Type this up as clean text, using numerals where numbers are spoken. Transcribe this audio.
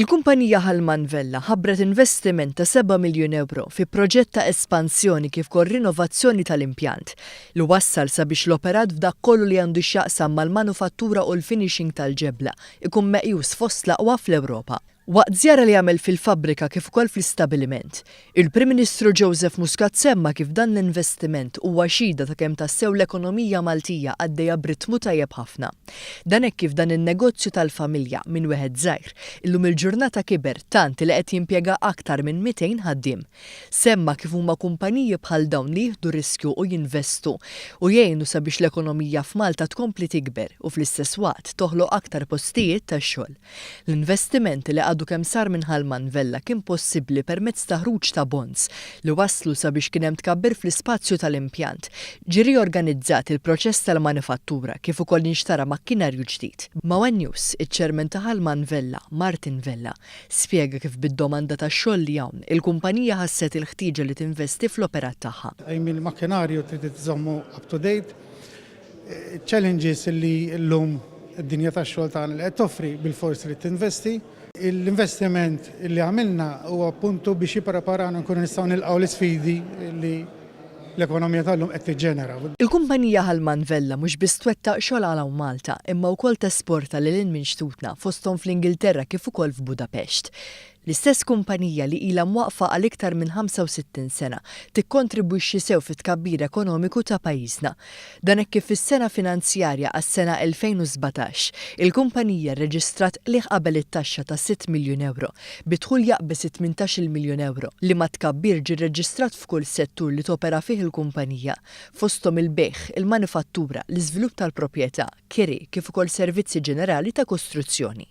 Il-kumpanija Hallman Vella ħabbret investiment ta' 7 miljun euro fi proġett ta' espansjoni kif ukoll rinnovazzjoni tal-impjant li wassal sabiex l-operat f'dak kollu li għandu x'jaqsam mal-manufattura u l-finishing tal-ġebla ikun meqjus fost l-aqwa fl-Ewropa. Waqt żjara li għamel fil-fabbrika kif ukoll fl-istabbiliment, il-Prim Ministru Joseph Muscat semma kif dan l-investiment huwa xhieda ta' kemm tassew l-ekonomija Maltija għaddejja b'ritmu tajjeb ħafna. Dan hekk kif dan in-negozju tal-familja minn wieħed żgħir illum il-ġurnata kiber tant li qed jimpjega aktar minn 200 ħaddiem. Semma kif huma kumpaniji bħal dawn li jieħdu riskju u jinvestu u jgħinu sabiex l-ekonomija f'Malta tkompli tikber u fl-istess waqt toħloq aktar postijiet tax-xogħol. L-investiment li għadu kemm sar minn Hallman Vella kien possibbli permezz ta' ħruġ ta' bonds li waslu sabiex kien hemm tkabbir fl-ispazju tal-impjant. Ġie riorganizzat il-proċess tal-manifattura kif ukoll inxtara makkinarju ġdid. Ma' One News, iċ-ċermen ta' Hallman Vella, Martin Vella, spjega kif bid-domanda tax-xogħol li hawn il-kumpanija ħasset il-ħtieġa li tinvesti fl-operat tagħha. Il-makkinarju trid tiżommu up to date. Challenges li llum id-dinja tax-xogħol tagħna li qed toffri bil-forsi li tinvesti. L-investiment li għamilna huwa appuntu biex jippreparana nkunu nistgħu nilqgħu l-isfidi li l-ekonomija tal-lum qed tiġġenera. Il-kumpanija Hallman Vella mhux biss twettaq xogħol għal Malta, imma wkoll tesporta lil minn xtutna fosthom fl-Ingilterra kif ukoll f'Budapest. L-istess kumpanija li ilha mwaqfa għal iktar minn 65 sena tikkontribwixxi sew fit-tkabbir ekonomiku ta' pajjiżna. Dan hekk kif fis-sena finanzjarja għas-sena 2017 il-kumpanija rreġistrat li qabel it-taxxa ta' 6 miljun euro bidħul jaqbes 18 miljun euro li ma tkabbir ġie rreġistrat f'kull settur li topera fih il-kumpanija fosthom il-bejħ, il-manifattura, l-iżvilupp tal-proprjetà, kiri kif ukoll servizzi ġenerali ta' kostruzzjoni.